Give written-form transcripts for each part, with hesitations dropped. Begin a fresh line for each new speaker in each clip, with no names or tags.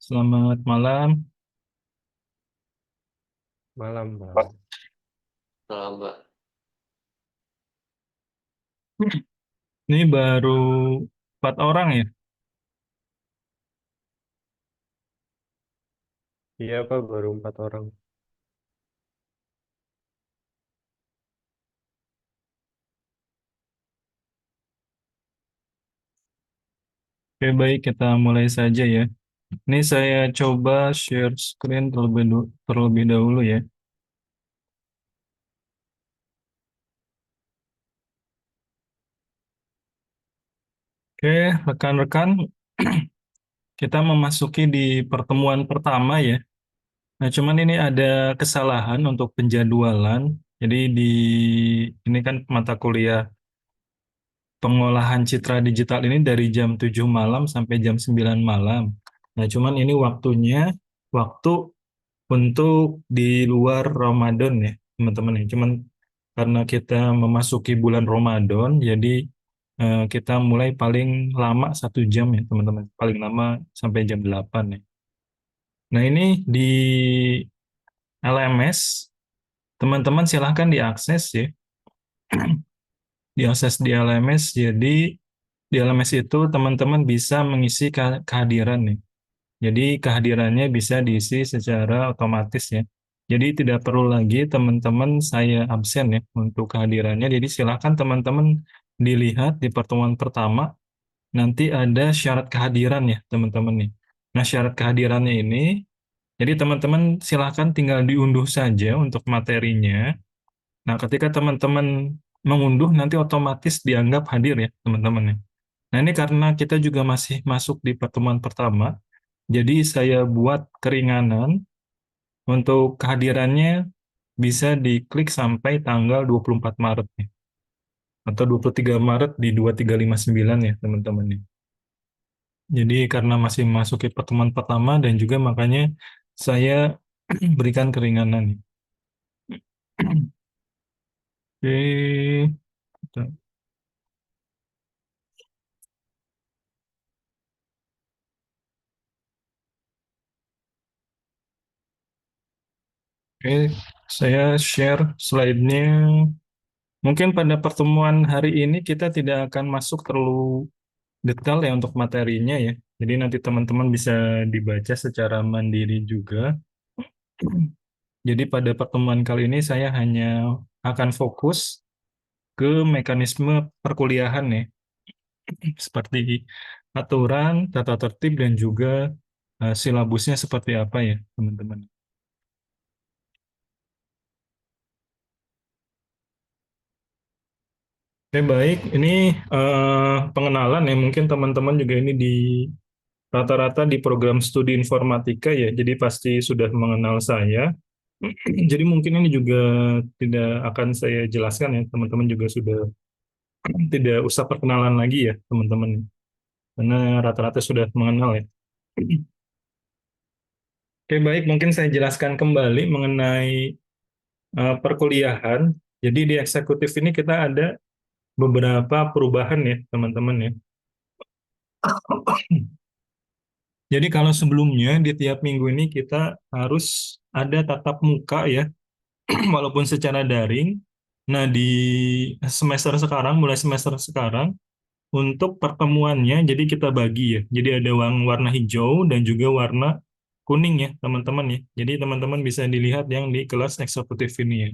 Selamat malam.
Malam, Bang.
Salam, Mbak.
Ini baru 4 orang ya?
Iya, Pak, baru 4 orang.
Oke, baik, kita mulai saja ya. Ini saya coba share screen terlebih dahulu ya. Oke, rekan-rekan, kita memasuki di pertemuan pertama ya. Nah, cuman ini ada kesalahan untuk penjadwalan. Jadi ini kan mata kuliah pengolahan citra digital ini dari jam 7 malam sampai jam 9 malam. Nah, cuman ini waktu untuk di luar Ramadan ya, teman-teman ya. Cuman karena kita memasuki bulan Ramadan, jadi kita mulai paling lama 1 jam ya, teman-teman. Paling lama sampai jam 8 ya. Nah, ini di LMS, teman-teman silahkan diakses ya. Diakses di LMS, jadi di LMS itu teman-teman bisa mengisi kehadiran nih. Jadi kehadirannya bisa diisi secara otomatis ya. Jadi tidak perlu lagi teman-teman saya absen ya untuk kehadirannya. Jadi silakan teman-teman dilihat di pertemuan pertama, nanti ada syarat kehadiran ya teman-teman nih. Nah, syarat kehadirannya ini, jadi teman-teman silakan tinggal diunduh saja untuk materinya. Nah, ketika teman-teman mengunduh nanti otomatis dianggap hadir ya teman-teman ya. Nah, ini karena kita juga masih masuk di pertemuan pertama, jadi saya buat keringanan untuk kehadirannya bisa diklik sampai tanggal 24 Maret nih, atau 23 Maret di 2359 ya teman-teman nih. Jadi karena masih masuk ke pertemuan pertama dan juga makanya saya berikan keringanan nih. Oke, oke, saya share slide-nya. Mungkin pada pertemuan hari ini kita tidak akan masuk terlalu detail ya untuk materinya ya. Jadi nanti teman-teman bisa dibaca secara mandiri juga. Jadi pada pertemuan kali ini saya hanya akan fokus ke mekanisme perkuliahan ya, seperti aturan, tata tertib, dan juga silabusnya seperti apa ya, teman-teman. Oke, baik. Ini pengenalan ya, mungkin teman-teman juga ini di rata-rata di program studi informatika ya, jadi pasti sudah mengenal saya. Jadi mungkin ini juga tidak akan saya jelaskan ya, teman-teman juga sudah tidak usah perkenalan lagi ya, teman-teman. Karena rata-rata sudah mengenal ya. Oke, baik, mungkin saya jelaskan kembali mengenai perkuliahan. Jadi di eksekutif ini kita ada beberapa perubahan ya, teman-teman ya. Jadi kalau sebelumnya di tiap minggu ini kita harus ada tatap muka ya, walaupun secara daring. Nah, di semester sekarang, mulai semester sekarang, untuk pertemuannya, jadi kita bagi ya. Jadi ada warna hijau dan juga warna kuning ya, teman-teman ya. Jadi teman-teman bisa dilihat yang di kelas eksekutif ini ya.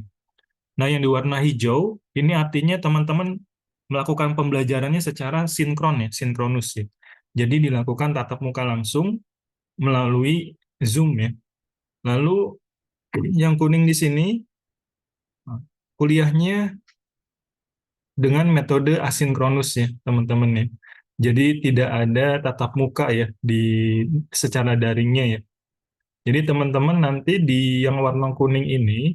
Nah, yang di warna hijau, ini artinya teman-teman melakukan pembelajarannya secara sinkron ya, sinkronus ya. Jadi dilakukan tatap muka langsung melalui Zoom ya. Lalu yang kuning di sini, kuliahnya dengan metode asinkronus ya, teman-teman ya. Jadi tidak ada tatap muka ya di secara daringnya ya. Jadi teman-teman nanti di yang warna kuning ini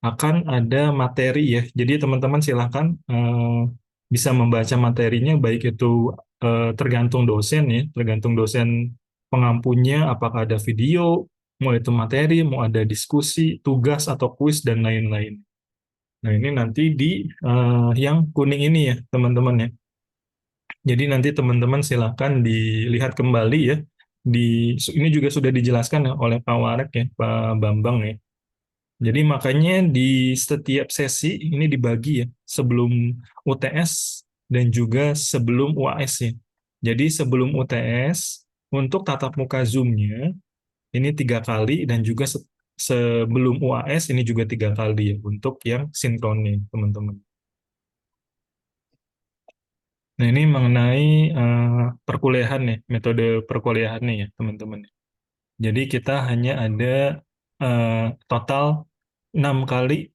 akan ada materi ya. Jadi teman-teman silahkan bisa membaca materinya baik itu tergantung dosen ya, tergantung dosen pengampunya apakah ada video, mau itu materi, mau ada diskusi, tugas atau kuis dan lain-lain. Nah, ini nanti di yang kuning ini ya, teman-teman ya. Jadi nanti teman-teman silahkan dilihat kembali ya. Ini juga sudah dijelaskan ya oleh Pak Warek ya, Pak Bambang ya. Jadi makanya di setiap sesi ini dibagi ya, sebelum UTS dan juga sebelum UAS ya. Jadi sebelum UTS, untuk tatap muka Zoom-nya, ini 3 kali, dan juga sebelum UAS ini juga 3 kali ya, untuk yang sinkronnya, teman-teman. Nah, ini mengenai perkuliahan ya, metode perkuliahannya ya, teman-teman. Jadi kita hanya ada total 6 kali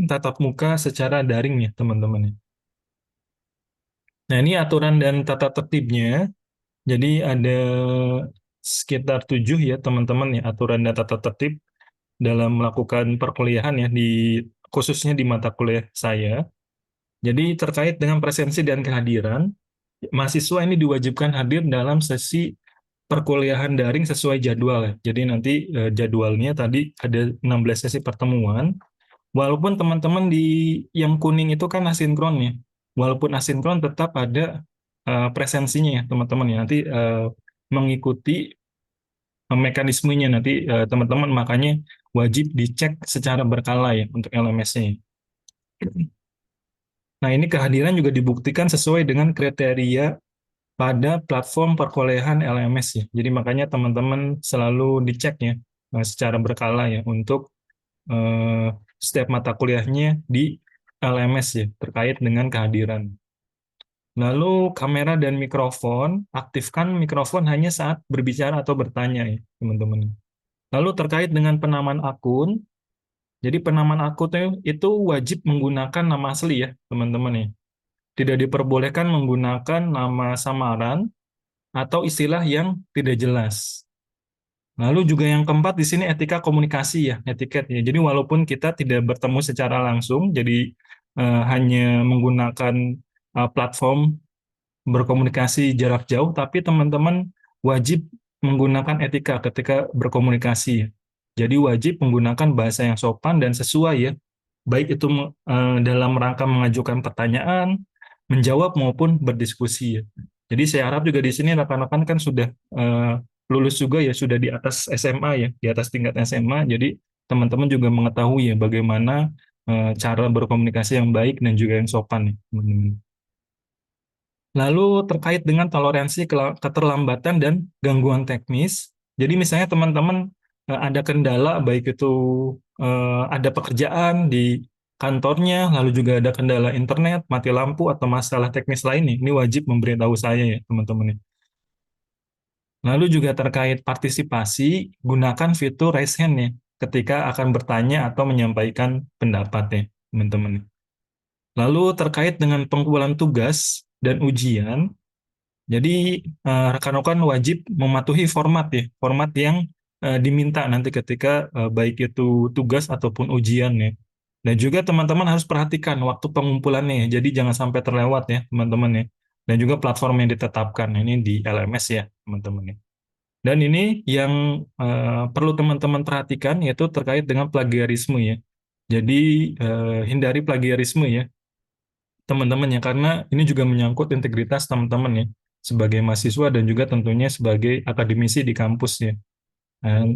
tatap muka secara daring ya, teman-teman. Nah, ini aturan dan tata tertibnya. Jadi ada sekitar 7 ya, teman-teman ya, aturan dan tata tertib dalam melakukan perkuliahan ya, khususnya di mata kuliah saya. Jadi terkait dengan presensi dan kehadiran, mahasiswa ini diwajibkan hadir dalam sesi perkuliahan daring sesuai jadwal ya. Jadi nanti jadwalnya tadi ada 16 sesi pertemuan. Walaupun teman-teman di yang kuning itu kan asinkron ya. Walaupun asinkron tetap ada presensinya ya, teman-teman ya. Nanti mengikuti mekanismenya nanti teman-teman, makanya wajib dicek secara berkala ya untuk LMS-nya. Nah, ini kehadiran juga dibuktikan sesuai dengan kriteria pada platform perkuliahan LMS ya. Jadi makanya teman-teman selalu dicek ya secara berkala ya untuk setiap mata kuliahnya di LMS ya terkait dengan kehadiran. Lalu kamera dan mikrofon, aktifkan mikrofon hanya saat berbicara atau bertanya ya, teman-teman. Lalu terkait dengan penamaan akun, jadi penamaan akun itu wajib menggunakan nama asli ya, teman-teman ya. Tidak diperbolehkan menggunakan nama samaran atau istilah yang tidak jelas. Lalu juga yang keempat di sini etika komunikasi ya, etiket ya. Jadi walaupun kita tidak bertemu secara langsung, jadi hanya menggunakan platform berkomunikasi jarak jauh, tapi teman-teman wajib menggunakan etika ketika berkomunikasi. Jadi wajib menggunakan bahasa yang sopan dan sesuai ya, baik itu dalam rangka mengajukan pertanyaan, menjawab maupun berdiskusi ya. Jadi saya harap juga di sini rekan-rekan kan sudah lulus juga ya, sudah di atas SMA ya, di atas tingkat SMA. Jadi teman-teman juga mengetahui ya bagaimana cara berkomunikasi yang baik dan juga yang sopan ya, teman-teman. Lalu terkait dengan toleransi keterlambatan dan gangguan teknis. Jadi misalnya teman-teman ada kendala, baik itu ada pekerjaan di kantornya, lalu juga ada kendala internet, mati lampu, atau masalah teknis lainnya, ini wajib memberitahu saya ya, teman-teman. Lalu juga terkait partisipasi, gunakan fitur raise hand ya, ketika akan bertanya atau menyampaikan pendapat ya, teman-teman. Lalu terkait dengan pengumpulan tugas dan ujian, jadi rekan-rekan wajib mematuhi format ya, format yang diminta nanti ketika baik itu tugas ataupun ujian ya. Dan juga teman-teman harus perhatikan waktu pengumpulannya ya. Jadi jangan sampai terlewat ya, teman-teman ya. Dan juga platform yang ditetapkan. Nah, ini di LMS ya, teman-teman ya. Dan ini yang perlu teman-teman perhatikan yaitu terkait dengan plagiarisme ya. Jadi hindari plagiarisme ya, teman-teman ya, karena ini juga menyangkut integritas teman-teman ya, sebagai mahasiswa dan juga tentunya sebagai akademisi di kampus ya.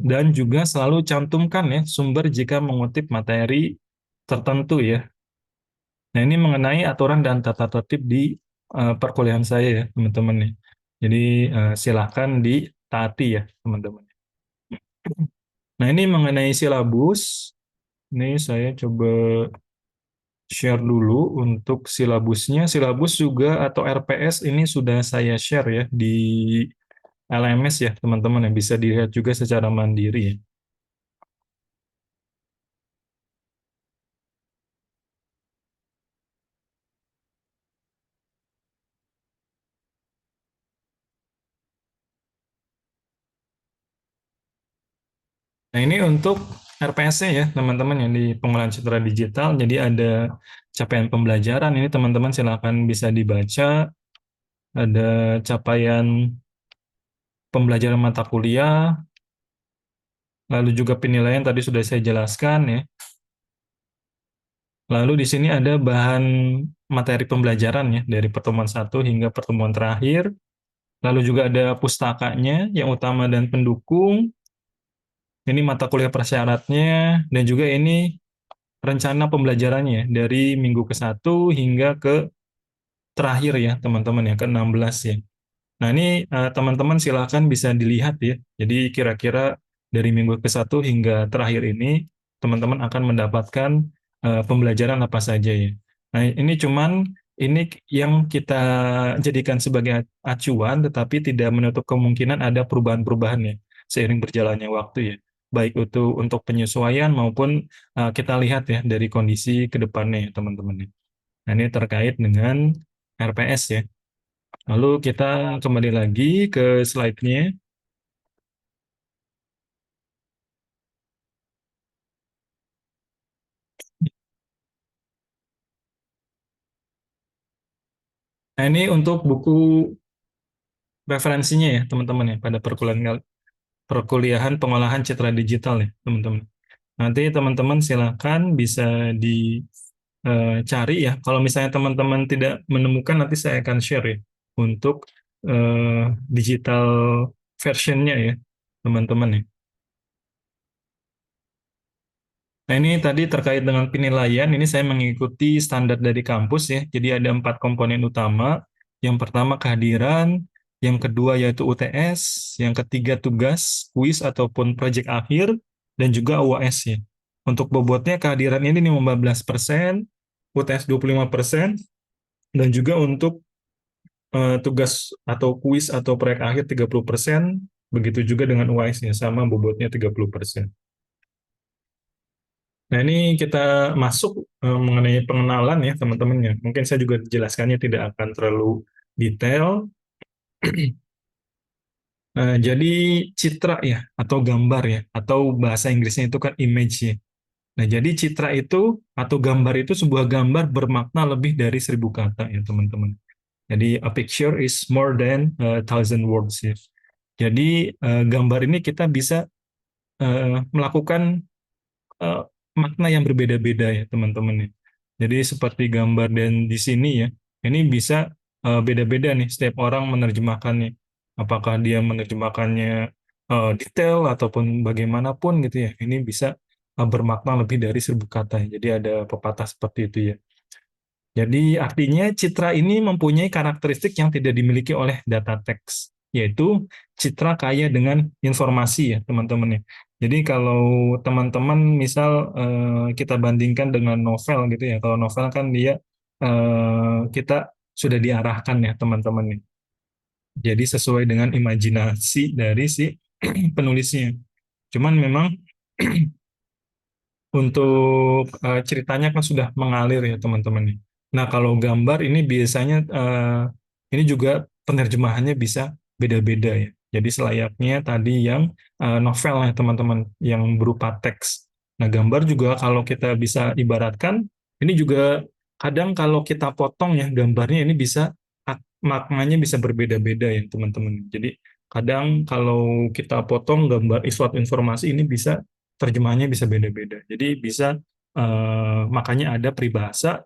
Dan juga selalu cantumkan ya sumber jika mengutip materi tertentu ya. Nah, ini mengenai aturan dan tata tertib di perkuliahan saya ya, teman-teman ya. Jadi silahkan ditaati ya, teman-teman. Nah, ini mengenai silabus. Ini saya coba share dulu untuk silabusnya. Silabus juga atau RPS ini sudah saya share ya di LMS ya, teman-teman yang bisa dilihat juga secara mandiri ya. Nah, ini untuk RPS-nya ya, teman-teman yang di pengolahan citra digital. Jadi ada capaian pembelajaran, ini teman-teman silakan bisa dibaca. Ada capaian pembelajaran mata kuliah, lalu juga penilaian tadi sudah saya jelaskan ya. Lalu di sini ada bahan materi pembelajaran ya, dari pertemuan 1 hingga pertemuan terakhir. Lalu juga ada pustakanya yang utama dan pendukung. Ini mata kuliah persyaratnya, dan juga ini rencana pembelajarannya dari minggu ke-1 hingga ke terakhir ya teman-teman ya, ke-16 ya. Nah ini teman-teman silakan bisa dilihat ya. Jadi kira-kira dari minggu ke-1 hingga terakhir ini, teman-teman akan mendapatkan pembelajaran apa saja ya. Nah ini cuman ini yang kita jadikan sebagai acuan, tetapi tidak menutup kemungkinan ada perubahan-perubahan ya seiring berjalannya waktu ya. Baik itu untuk penyesuaian maupun kita lihat ya dari kondisi ke depannya ya teman-teman ya. Nah ini terkait dengan RPS ya. Lalu kita kembali lagi ke slide-nya. Nah, ini untuk buku referensinya ya, teman-teman ya, pada perkuliahan pengolahan citra digital ya, teman-teman. Nanti teman-teman silakan bisa dicari ya. Kalau misalnya teman-teman tidak menemukan, nanti saya akan share ya untuk digital versionnya ya, teman-teman ya. Nah, ini tadi terkait dengan penilaian, ini saya mengikuti standar dari kampus ya. Jadi ada 4 komponen utama. Yang pertama kehadiran, yang kedua yaitu UTS, yang ketiga tugas, kuis ataupun proyek akhir, dan juga UAS ya. Untuk bobotnya kehadiran ini 15%, UTS 25%, dan juga untuk tugas atau kuis atau proyek akhir 30%, begitu juga dengan UAS ya, sama bobotnya 30%. Nah, ini kita masuk mengenai pengenalan ya, teman-teman ya. Mungkin saya juga jelaskannya tidak akan terlalu detail. Jadi citra ya, atau gambar ya, atau bahasa Inggrisnya itu kan image ya. Nah, jadi citra itu atau gambar itu sebuah gambar bermakna lebih dari 1.000 kata ya, teman-teman. Jadi a picture is more than 1,000 words ya. Jadi gambar ini kita bisa melakukan eh, makna yang berbeda-beda ya teman-teman ya. Jadi seperti gambar dan di sini ya, ini bisa beda-beda nih setiap orang menerjemahkannya. Apakah dia menerjemahkannya detail ataupun bagaimanapun gitu ya. Ini bisa bermakna lebih dari 1.000 kata ya. Jadi ada pepatah seperti itu ya. Jadi artinya citra ini mempunyai karakteristik yang tidak dimiliki oleh data teks, yaitu citra kaya dengan informasi ya teman-teman ya. Jadi kalau teman-teman misal kita bandingkan dengan novel gitu ya, kalau novel kan dia kita sudah diarahkan ya teman-teman ya. Jadi sesuai dengan imajinasi dari si penulisnya. Cuman memang untuk ceritanya kan sudah mengalir ya teman-teman nih. Nah kalau gambar ini biasanya ini juga penerjemahannya bisa beda-beda ya. Jadi selayaknya tadi yang novel ya teman-teman yang berupa teks. Nah gambar juga kalau kita bisa ibaratkan ini juga kadang kalau kita potong ya gambarnya ini bisa maknanya bisa berbeda-beda ya teman-teman. Jadi kadang kalau kita potong gambar suatu informasi ini bisa terjemahannya bisa beda-beda. Jadi bisa makanya ada peribahasa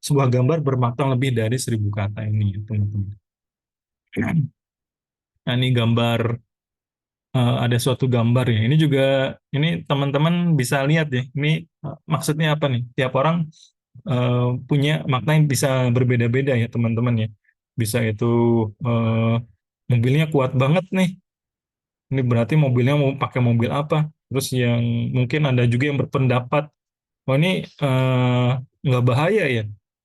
sebuah gambar bermakna lebih dari 1.000 kata ini, teman-teman. Nah, ini gambar ada suatu gambar ya. Ini juga ini teman-teman bisa lihat ya. Ini maksudnya apa nih? Tiap orang punya makna yang bisa berbeda-beda ya, teman-teman ya. Bisa itu eh, mobilnya kuat banget nih. Ini berarti mobilnya mau pakai mobil apa? Terus yang mungkin ada juga yang berpendapat, oh ini nggak bahaya ya,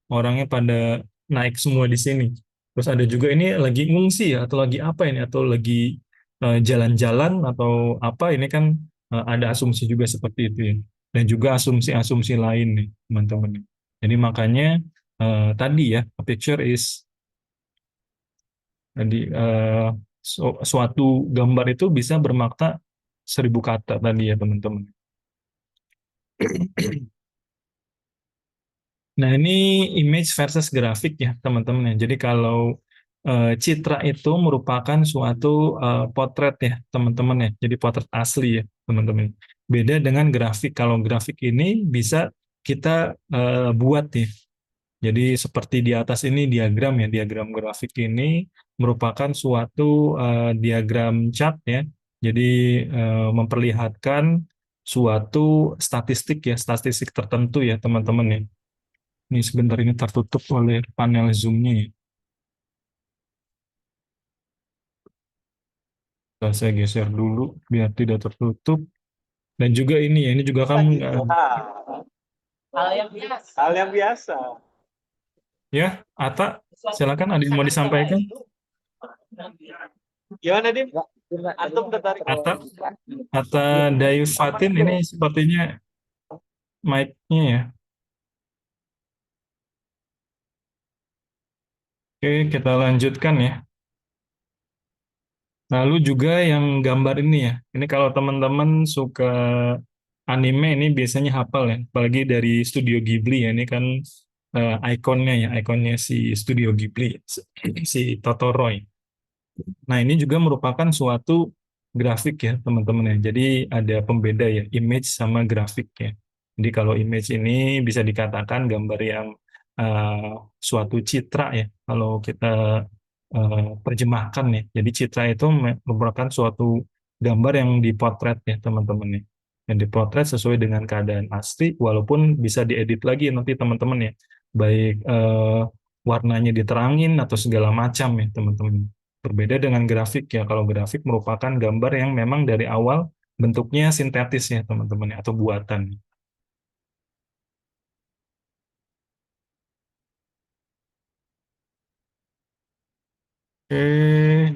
orangnya pada naik semua di sini. Terus ada juga ini lagi ngungsi ya, atau lagi apa ini, atau lagi jalan-jalan atau apa ini kan ada asumsi juga seperti itu ya. Dan juga asumsi-asumsi lain nih, teman-teman. Jadi makanya tadi ya, a picture is jadi suatu gambar itu bisa bermakna 1.000 kata tadi ya teman-teman. Nah ini image versus grafik ya teman-teman ya. Jadi kalau citra itu merupakan suatu potret ya teman-teman ya. Jadi potret asli ya teman-teman. Beda dengan grafik. Kalau grafik ini bisa kita buat ya. Jadi seperti di atas ini diagram ya, diagram grafik ini merupakan suatu diagram chart ya. Jadi memperlihatkan suatu statistik ya, statistik tertentu ya teman-teman ya. Ini sebentar ini tertutup oleh panel Zoom-nya ya. Saya geser dulu biar tidak tertutup. Dan juga ini ya, ini juga kamu
Hal yang biasa.
ya, Ata, silakan ada yang mau disampaikan.
Gimana, Dim? Antum tertarik?
Ata, Ata Daifatin ini sepertinya mic-nya ya. Oke, kita lanjutkan ya. Lalu juga yang gambar ini ya. Ini kalau teman-teman suka anime ini biasanya hafal ya. Apalagi dari Studio Ghibli ya. Ini kan ikonnya ya, ikonnya si Studio Ghibli, si Totoro ya. Nah, ini juga merupakan suatu grafik ya, teman-teman ya. Jadi ada pembeda ya, image sama grafik ya. Jadi kalau image ini bisa dikatakan gambar yang suatu citra ya. Kalau kita terjemahkan ya. Jadi citra itu merupakan suatu gambar yang dipotret ya, teman-teman ya. Yang dipotret sesuai dengan keadaan asli, walaupun bisa diedit lagi nanti teman-teman ya. Baik warnanya diterangin atau segala macam ya, teman-teman. Berbeda dengan grafik ya. Kalau grafik merupakan gambar yang memang dari awal bentuknya sintetis ya teman-teman ya, atau buatan.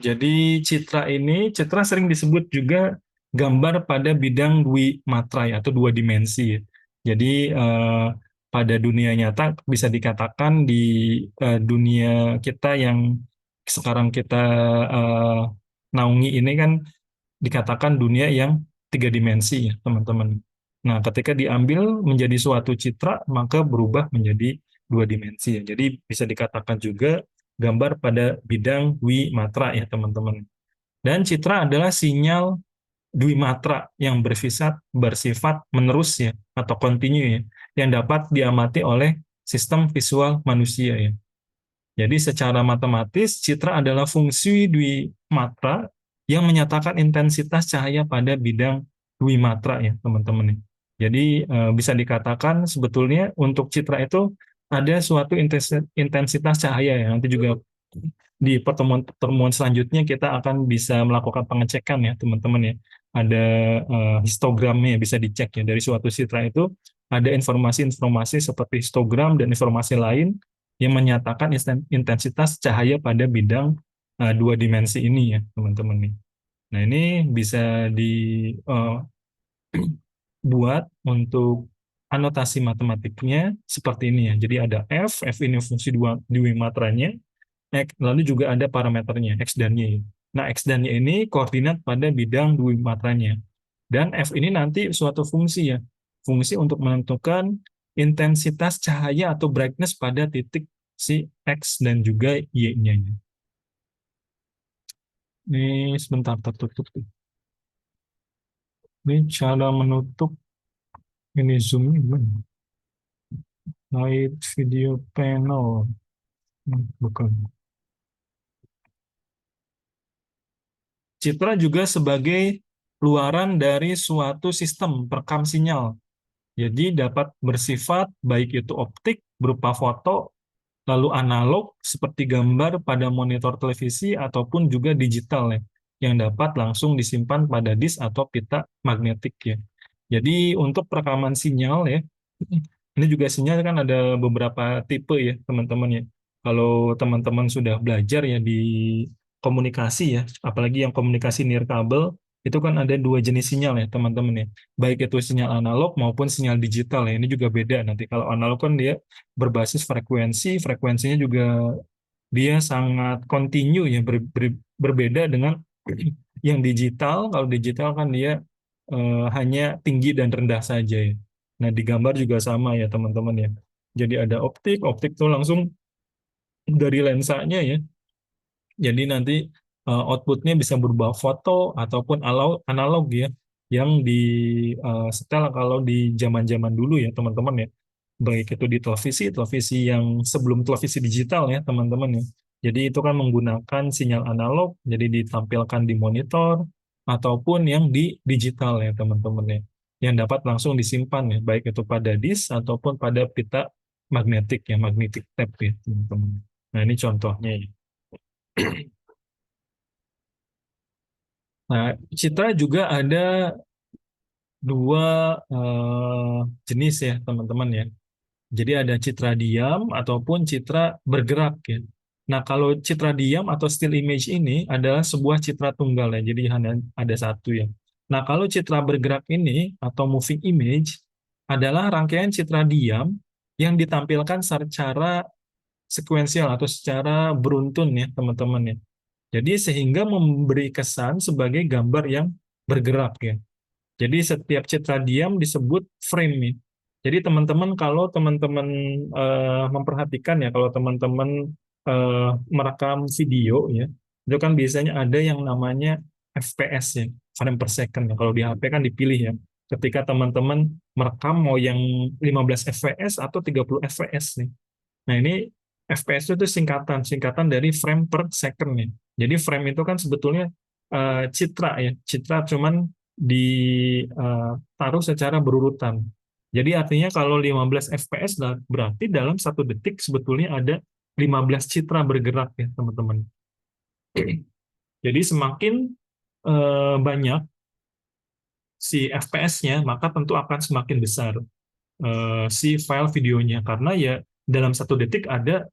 Jadi citra sering disebut juga gambar pada bidang dwi matrai atau dua dimensi ya. Jadi pada dunia nyata bisa dikatakan di dunia kita yang sekarang kita eh, naungi ini kan dikatakan dunia yang tiga dimensi ya teman-teman. Nah, ketika diambil menjadi suatu citra, maka berubah menjadi dua dimensi ya. Jadi bisa dikatakan juga gambar pada bidang matra ya teman-teman. Dan citra adalah sinyal matra yang bersifat menerus ya atau kontinu ya, yang dapat diamati oleh sistem visual manusia ya. Jadi secara matematis, citra adalah fungsi matra yang menyatakan intensitas cahaya pada bidang matra ya, teman-teman. Jadi bisa dikatakan sebetulnya untuk citra itu ada suatu intensitas cahaya ya. Nanti juga di pertemuan selanjutnya kita akan bisa melakukan pengecekan ya, teman-teman ya. Ada histogramnya bisa dicek ya dari suatu citra itu ada informasi-informasi seperti histogram dan informasi lain yang menyatakan intensitas cahaya pada bidang dua dimensi ini ya teman-teman nih. Nah ini bisa dibuat untuk anotasi matematiknya seperti ini ya. Jadi ada f ini fungsi dua matranya, lalu juga ada parameternya x dan y. Nah x dan y ini koordinat pada bidang dua matranya. Dan f ini nanti suatu fungsi ya, fungsi untuk menentukan intensitas cahaya atau brightness pada titik si X dan juga Y-nya. Ini sebentar tertutup. Ini cara menutup ini zoom gimana? Light video panel. Bukan. Citra juga sebagai luaran dari suatu sistem perekam sinyal. Jadi dapat bersifat baik itu optik berupa foto, lalu analog seperti gambar pada monitor televisi ataupun juga digital ya, yang dapat langsung disimpan pada disk atau pita magnetik ya. Jadi untuk perekaman sinyal ya, ini juga sinyal kan ada beberapa tipe ya teman-teman ya. Kalau teman-teman sudah belajar ya di komunikasi ya, apalagi yang komunikasi nirkabel, itu kan ada dua jenis sinyal ya teman-teman ya. Baik itu sinyal analog maupun sinyal digital ya. Ini juga beda nanti. Kalau analog kan dia berbasis frekuensi, frekuensinya juga dia sangat kontinu ya, berbeda dengan yang digital. Kalau digital kan dia hanya tinggi dan rendah saja ya. Nah, di gambar juga sama ya teman-teman ya. Jadi ada optik, optik itu langsung dari lensanya ya. Jadi nanti outputnya bisa berupa foto ataupun analog ya, yang di setel kalau di zaman-zaman dulu ya teman-teman ya. Baik itu di televisi, televisi yang sebelum televisi digital ya teman-teman ya. Jadi itu kan menggunakan sinyal analog, jadi ditampilkan di monitor ataupun yang di digital ya teman-teman ya, yang dapat langsung disimpan ya, baik itu pada disk ataupun pada pita magnetik ya, magnetic tape ya teman-teman. Nah ini contohnya ya. Nah, Citra juga ada dua jenis ya teman-teman ya. Jadi ada citra diam ataupun citra bergerak ya. Nah, kalau citra diam atau still image ini adalah sebuah citra tunggal ya, jadi hanya ada satu ya. Nah, kalau citra bergerak ini atau moving image adalah rangkaian citra diam yang ditampilkan secara sekuensial atau secara beruntun ya, teman-teman ya. Jadi sehingga memberi kesan sebagai gambar yang bergerak ya. Jadi setiap citra diam disebut frame nih. Jadi teman-teman kalau teman-teman memperhatikan ya, kalau teman-teman merekam video ya, itu kan biasanya ada yang namanya FPS ya, frame per second ya. Kalau di HP kan dipilih ya. Ketika teman-teman merekam mau yang 15 fps atau 30 fps nih. Nah, ini FPS itu singkatan, singkatan dari frame per second nih. Jadi frame itu kan sebetulnya citra ya, citra cuman ditaruh secara berurutan. Jadi artinya kalau 15 fps berarti dalam satu detik sebetulnya ada 15 citra bergerak ya teman-teman. Jadi semakin banyak si FPS-nya, maka tentu akan semakin besar si file videonya. Karena ya dalam satu detik ada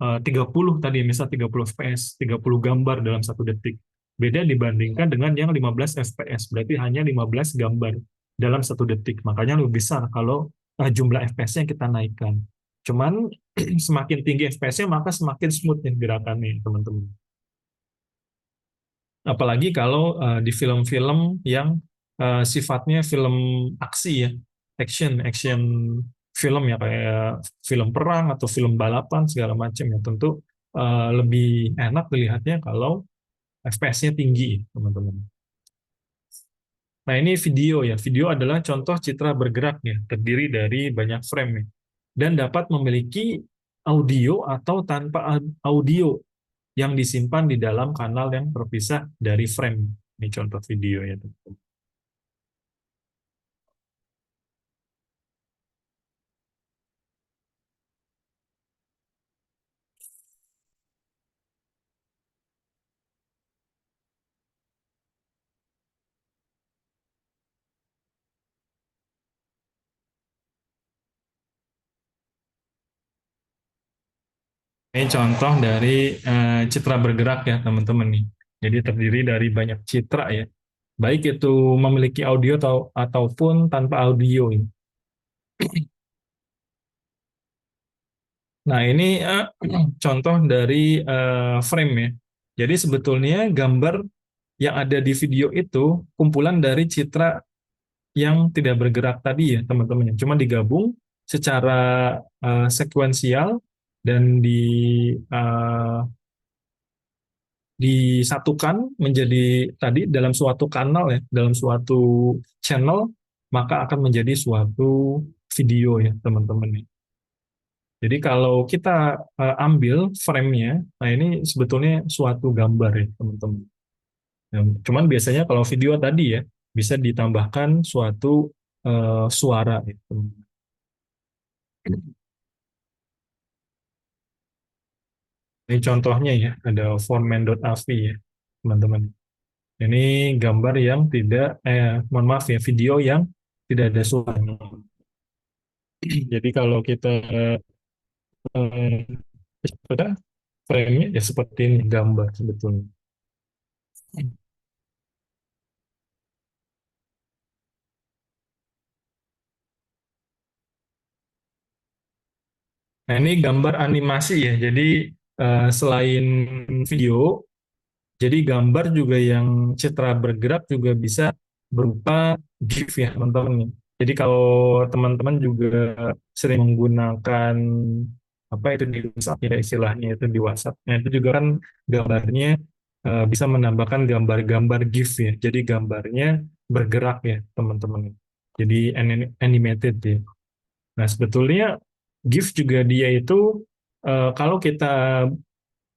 30 tadi, misal 30 fps, 30 gambar dalam satu detik. Beda dibandingkan dengan yang 15 fps, berarti hanya 15 gambar dalam satu detik. Makanya lebih besar kalau jumlah fps-nya kita naikkan. Cuman semakin tinggi fps-nya, maka semakin smooth nih gerakannya, teman-teman. Apalagi kalau di film-film yang sifatnya film aksi ya, action film ya, kayak film perang atau film balapan segala macam ya, tentu lebih enak dilihatnya kalau FPS-nya tinggi, teman-teman. Nah, ini video ya. Video adalah contoh citra bergerak ya, terdiri dari banyak frame ya, dan dapat memiliki audio atau tanpa audio yang disimpan di dalam kanal yang terpisah dari frame. Ini contoh video ya, teman-teman. Ini contoh dari citra bergerak ya, teman-teman nih. Jadi terdiri dari banyak citra ya, baik itu memiliki audio ataupun tanpa audio ini. Nah, ini contoh dari frame ya. Jadi sebetulnya gambar yang ada di video itu kumpulan dari citra yang tidak bergerak tadi ya, teman-teman. Cuma digabung secara sekuensial dan eh, disatukan menjadi tadi dalam suatu kanal ya, dalam suatu channel, maka akan menjadi suatu video ya, teman-teman. Jadi kalau kita ambil frame-nya, nah ini sebetulnya suatu gambar ya, teman-teman. Ya, cuman biasanya kalau video tadi ya, bisa ditambahkan suatu suara ya, teman-teman. Ini contohnya ya, ada foreman.av ya, teman-teman. Ini gambar yang tidak, mohon maaf ya, video yang tidak ada suaranya. Jadi kalau kita pada frame-nya ya seperti ini gambar sebetulnya. Nah, ini gambar animasi ya. Jadi selain video, jadi gambar juga yang citra bergerak juga bisa berupa GIF ya, teman-teman. Jadi kalau teman-teman juga sering menggunakan apa itu di WhatsApp ya, istilahnya itu di WhatsApp. Nah, itu juga kan gambarnya bisa menambahkan gambar-gambar GIF ya. Jadi gambarnya bergerak ya, teman-teman. Jadi animated ya. Nah, sebetulnya GIF juga dia itu kalau kita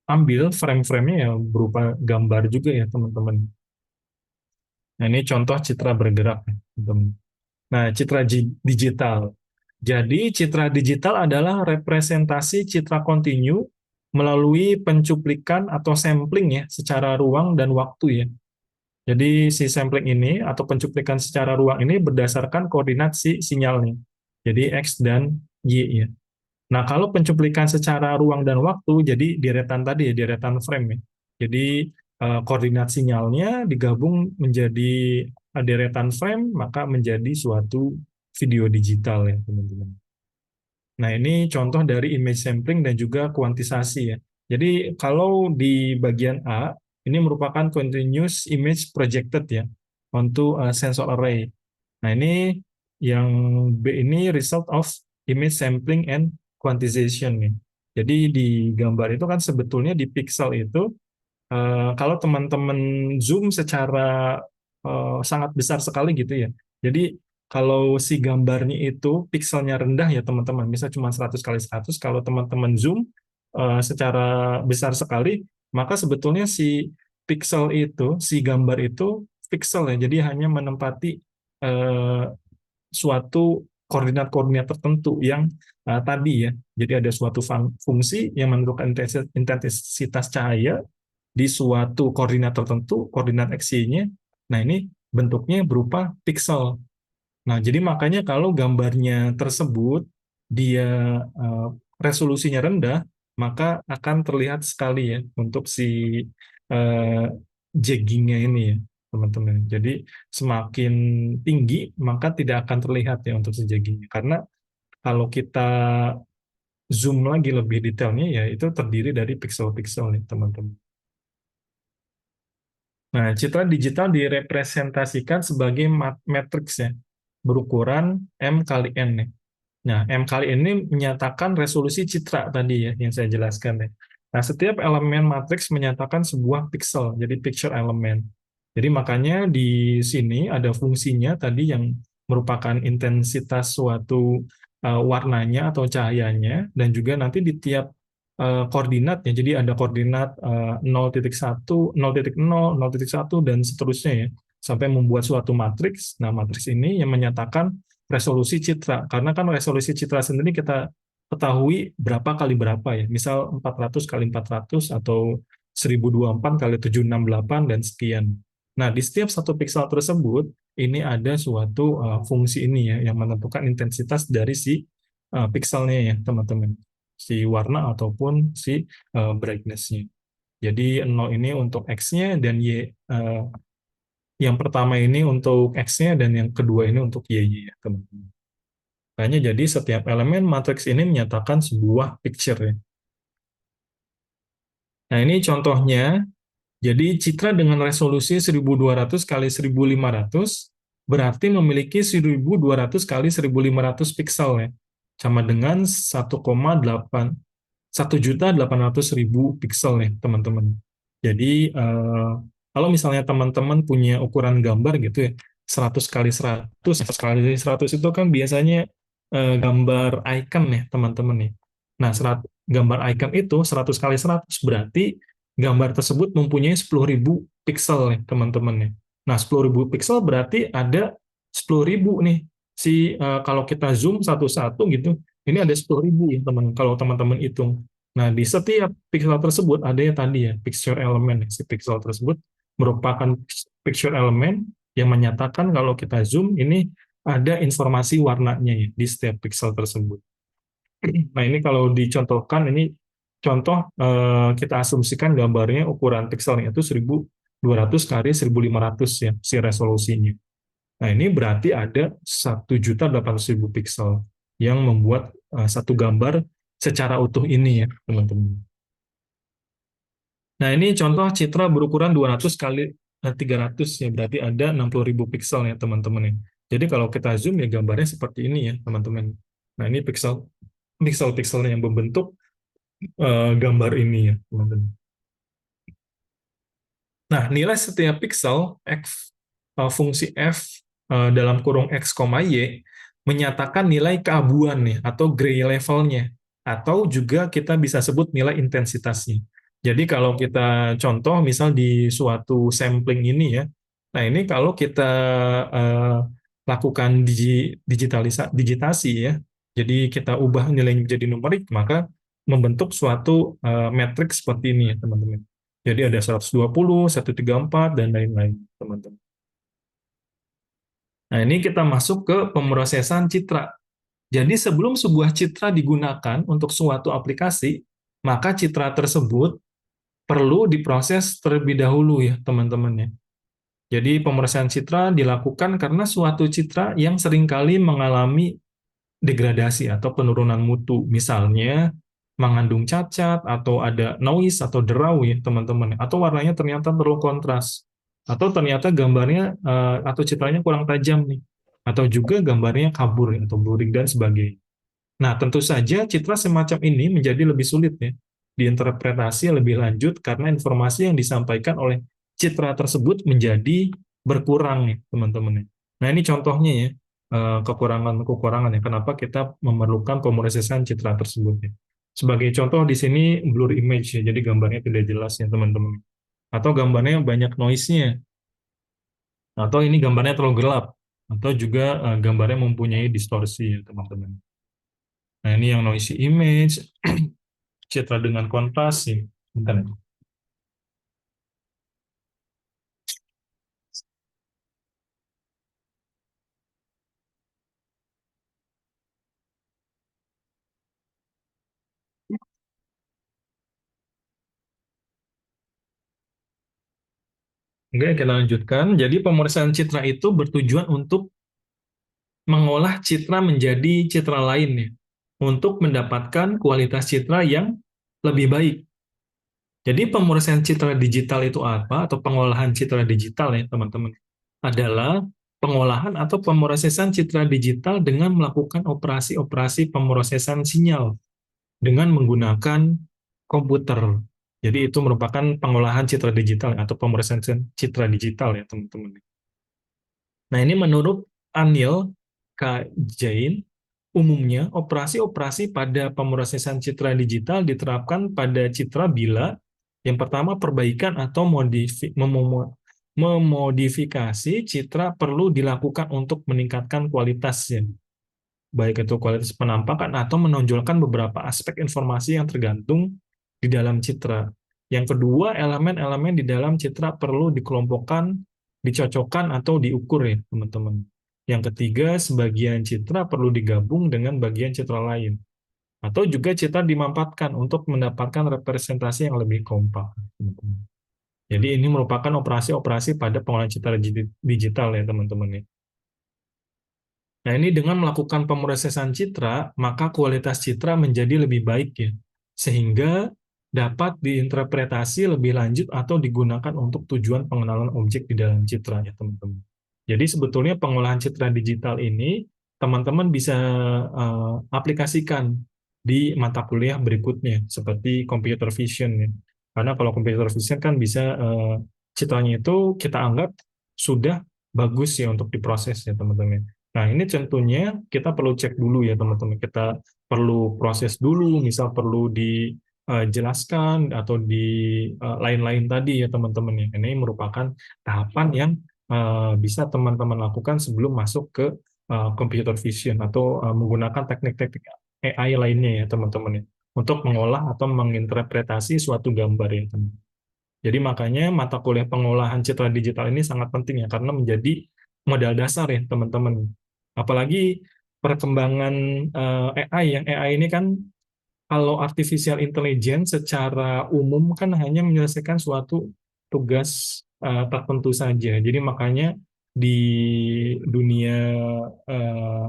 ambil frame-framenya ya berupa gambar juga ya teman-teman. Nah ini contoh citra bergerak ya, teman-teman. Nah citra digital. Jadi citra digital adalah representasi citra kontinu melalui pencuplikan atau sampling ya secara ruang dan waktu ya. Jadi si sampling ini atau pencuplikan secara ruang ini berdasarkan koordinat si sinyalnya. Jadi X dan Y ya. Nah, kalau pencuplikan secara ruang dan waktu, jadi deretan tadi ya, deretan frame ya. Jadi koordinat sinyalnya digabung menjadi deretan frame, maka menjadi suatu video digital ya, teman-teman. Nah, ini contoh dari image sampling dan juga kuantisasi ya. Jadi, kalau di bagian A, ini merupakan continuous image projected ya, untuk sensor array. Nah, ini yang B ini result of image sampling and quantization nih. Jadi di gambar itu kan sebetulnya di pixel itu kalau teman-teman zoom secara sangat besar sekali gitu ya. Jadi kalau si gambarnya itu pixelnya rendah ya teman-teman, bisa cuma 100 kali 100, kalau teman-teman zoom secara besar sekali, maka sebetulnya si pixel itu, si gambar itu pixel ya, jadi hanya menempati eh, suatu koordinat-koordinat tertentu yang tadi ya. Jadi ada suatu fungsi yang menentukan intensitas cahaya di suatu koordinat tertentu, koordinat x-y-nya. Nah, ini bentuknya berupa pixel. Nah, jadi makanya kalau gambarnya tersebut dia eh, resolusinya rendah, maka akan terlihat sekali ya untuk si eh, jaggingnya ini ya, teman-teman. Jadi semakin tinggi maka tidak akan terlihat ya untuk si jaggingnya. Karena kalau kita zoom lagi lebih detailnya ya itu terdiri dari pixel-pixel nih, teman-teman. Nah, citra digital direpresentasikan sebagai matriks ya, berukuran M kali N nih. Nah, M kali N ini menyatakan resolusi citra tadi ya, yang saya jelaskan ya. Nah, setiap elemen matriks menyatakan sebuah pixel, jadi picture element. Jadi makanya di sini ada fungsinya tadi yang merupakan intensitas suatu warnanya atau cahayanya, dan juga nanti di tiap koordinatnya, jadi ada koordinat 0.1, 0.0, 0.1, dan seterusnya ya, sampai membuat suatu matriks. Nah, matriks ini yang menyatakan resolusi citra. Karena kan resolusi citra sendiri kita ketahui berapa kali berapa ya. Misal 400 kali 400 atau 1024 kali 768 dan sekian. Nah, di setiap satu pixel tersebut, ini ada suatu fungsi ini ya, yang menentukan intensitas dari si pixelnya ya, teman-teman. Si warna ataupun si brightness-nya. Jadi 0 ini untuk X-nya, dan Y yang pertama ini untuk X-nya, dan yang kedua ini untuk Y-nya ya, teman-teman. Makanya jadi setiap elemen matriks ini menyatakan sebuah picture ya. Nah, ini contohnya. Jadi citra dengan resolusi 1200 kali 1500 berarti memiliki 1200 kali 1500 pixel ya. Sama dengan 1,800.000 pixel nih, teman-teman. Jadi kalau misalnya teman-teman punya ukuran gambar gitu ya, 100 kali 100, 100 kali 100 itu kan biasanya gambar icon ya, teman-teman nih. Nah, gambar icon itu 100 kali 100 berarti gambar tersebut mempunyai 10.000 pixel nih, teman-teman nih. Nah, 10.000 pixel berarti ada 10.000 nih. Kalau kita zoom satu-satu gitu, ini ada 10.000 ya, teman. Kalau teman-teman hitung. Nah, di setiap pixel tersebut ada ya tadi ya, picture element. Si pixel tersebut merupakan picture element yang menyatakan kalau kita zoom, ini ada informasi warnanya ya, di setiap pixel tersebut. Nah, ini kalau dicontohkan, ini contoh kita asumsikan gambarnya ukuran pixelnya itu 1200 kali 1500 ya, si resolusinya. Nah, ini berarti ada 1.800.000 pixel yang membuat satu gambar secara utuh ini ya, teman-teman. Nah, ini contoh citra berukuran 200 kali 300 ya, berarti ada 60.000 pixel ya, teman-teman. Jadi kalau kita zoom ya gambarnya seperti ini ya, teman-teman. Nah, ini pixel-pixelnya yang membentuk gambar ini ya, teman-teman. Nah, nilai setiap pixel fungsi f dalam kurung x, y menyatakan nilai keabuan nih atau gray levelnya, atau juga kita bisa sebut nilai intensitasnya. Jadi kalau kita contoh misal di suatu sampling ini ya, nah ini kalau kita eh, lakukan digitasi ya, jadi kita ubah nilainya menjadi numerik, maka membentuk suatu metrik seperti ini ya teman-teman. Jadi ada 120, 134, dan lain-lain teman-teman. Nah ini kita masuk ke pemrosesan citra. Jadi sebelum sebuah citra digunakan untuk suatu aplikasi, maka citra tersebut perlu diproses terlebih dahulu ya teman-teman ya. Jadi pemrosesan citra dilakukan karena suatu citra yang seringkali mengalami degradasi atau penurunan mutu. Misalnya mengandung cacat atau ada noise atau derau ya teman-teman. Atau warnanya ternyata terlalu kontras. Atau ternyata gambarnya atau citranya kurang tajam nih. Atau juga gambarnya kabur ya, atau blurring dan sebagainya. Nah, tentu saja citra semacam ini menjadi lebih sulit ya diinterpretasi lebih lanjut karena informasi yang disampaikan oleh citra tersebut menjadi berkurang nih teman-teman. Nah, ini contohnya ya kekurangan-kekurangan ya kenapa kita memerlukan pemrosesan citra tersebut ya. Sebagai contoh di sini blur image ya, jadi gambarnya tidak jelas ya teman-teman. Atau gambarnya banyak noise-nya, atau ini gambarnya terlalu gelap, atau juga gambarnya mempunyai distorsi ya teman-teman. Nah, ini yang noisy image, citra dengan kontras sih. Bentar ya. Oke, kita lanjutkan. Jadi pemeriksaan citra itu bertujuan untuk mengolah citra menjadi citra lain ya, untuk mendapatkan kualitas citra yang lebih baik. Jadi pemeriksaan citra digital itu apa? Atau pengolahan citra digital ya teman-teman? Adalah pengolahan atau pemrosesan citra digital dengan melakukan operasi-operasi pemrosesan sinyal dengan menggunakan komputer. Jadi itu merupakan pengolahan citra digital atau pemrosesan citra digital ya teman-teman. Nah ini menurut Anil K. Jain, umumnya operasi-operasi pada pemrosesan citra digital diterapkan pada citra bila yang pertama perbaikan atau memodifikasi citra perlu dilakukan untuk meningkatkan kualitasnya, baik itu kualitas penampakan atau menonjolkan beberapa aspek informasi yang tergantung di dalam citra. Yang kedua, elemen-elemen di dalam citra perlu dikelompokkan, dicocokkan, atau diukur ya, teman-teman. Yang ketiga, sebagian citra perlu digabung dengan bagian citra lain. Atau juga citra dimampatkan untuk mendapatkan representasi yang lebih kompak. Teman-teman. Jadi ini merupakan operasi-operasi pada pengolahan citra digital ya, teman-teman ya. Nah, ini dengan melakukan pemrosesan citra, maka kualitas citra menjadi lebih baik ya, sehingga dapat diinterpretasi lebih lanjut atau digunakan untuk tujuan pengenalan objek di dalam citra ya, teman-teman. Jadi sebetulnya pengolahan citra digital ini teman-teman bisa aplikasikan di mata kuliah berikutnya seperti computer vision ya. Karena kalau computer vision kan bisa citranya itu kita anggap sudah bagus ya untuk diproses ya, teman-teman. Nah, ini tentunya kita perlu cek dulu ya teman-teman. Kita perlu proses dulu, misal perlu dijelaskan atau di lain-lain tadi ya teman-teman ya. Ini merupakan tahapan yang bisa teman-teman lakukan sebelum masuk ke computer vision atau menggunakan teknik-teknik AI lainnya ya teman-teman ya. Untuk mengolah atau menginterpretasi suatu gambar ya teman. Jadi makanya mata kuliah pengolahan citra digital ini sangat penting ya karena menjadi modal dasar ya teman-teman. Apalagi perkembangan AI yang AI ini kan kalau artificial intelligence secara umum kan hanya menyelesaikan suatu tugas tertentu saja. Jadi makanya di dunia eh,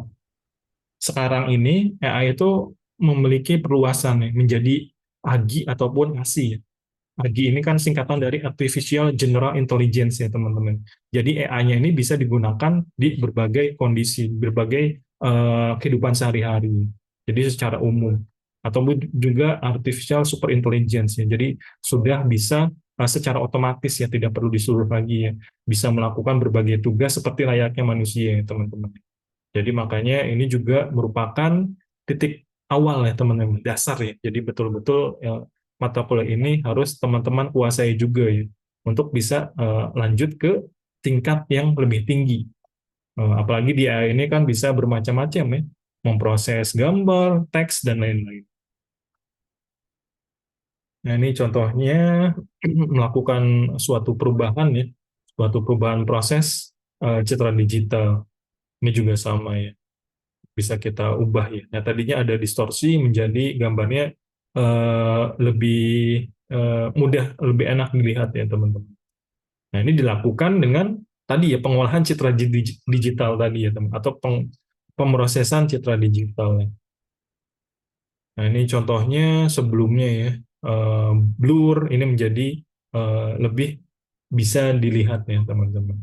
sekarang ini AI itu memiliki perluasan ya, menjadi AGI ataupun ASI. AGI ini kan singkatan dari Artificial General Intelligence ya teman-teman. Jadi AI-nya ini bisa digunakan di berbagai kondisi, berbagai kehidupan sehari-hari. Jadi secara umum. Atau juga Artificial Super Intelligence ya. Jadi sudah bisa secara otomatis ya, tidak perlu disuruh lagi ya. Bisa melakukan berbagai tugas seperti layaknya manusia ya teman-teman. Jadi makanya ini juga merupakan titik awal ya teman-teman, dasar ya. Jadi betul-betul ya, mata kuliah ini harus teman-teman kuasai juga ya, untuk bisa lanjut ke tingkat yang lebih tinggi. Apalagi di AI ini kan bisa bermacam-macam ya, memproses gambar, teks, dan lain-lain. Nah, ini contohnya melakukan suatu perubahan ya, suatu perubahan proses citra digital. Ini juga sama ya, bisa kita ubah ya. Nah, tadinya ada distorsi menjadi gambarnya lebih mudah, lebih enak dilihat ya teman-teman. Nah, ini dilakukan dengan tadi ya pengolahan citra digital tadi ya teman, atau pemrosesan citra digital ya. Nah, ini contohnya sebelumnya ya, blur ini menjadi lebih bisa dilihat ya teman-teman.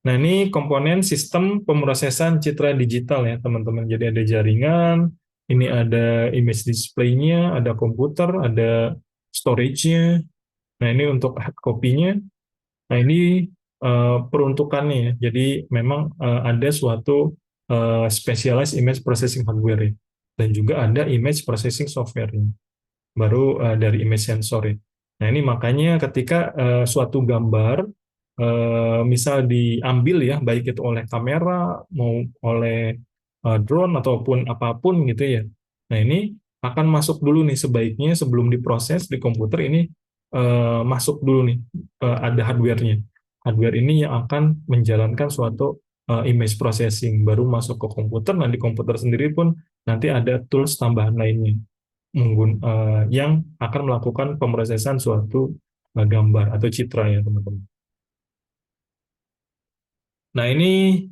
Nah, ini komponen sistem pemrosesan citra digital ya teman-teman. Jadi ada jaringan, ini ada image display-nya, ada komputer, ada storage-nya. Nah, ini untuk hard copy-nya. Nah, ini peruntukannya ya. Jadi memang ada suatu specialized image processing hardware ya. Dan juga ada image processing software ya. Baru dari image sensor ya. Nah, ini makanya ketika suatu gambar misal diambil ya, baik itu oleh kamera mau oleh drone ataupun apapun gitu ya. Nah, ini akan masuk dulu nih sebaiknya sebelum diproses di komputer ini masuk dulu nih ada hardware-nya. Hardware ini yang akan menjalankan suatu image processing baru masuk ke komputer. Nah, di komputer sendiri pun nanti ada tools tambahan lainnya yang akan melakukan pemrosesan suatu gambar atau citra ya teman-teman. Nah, ini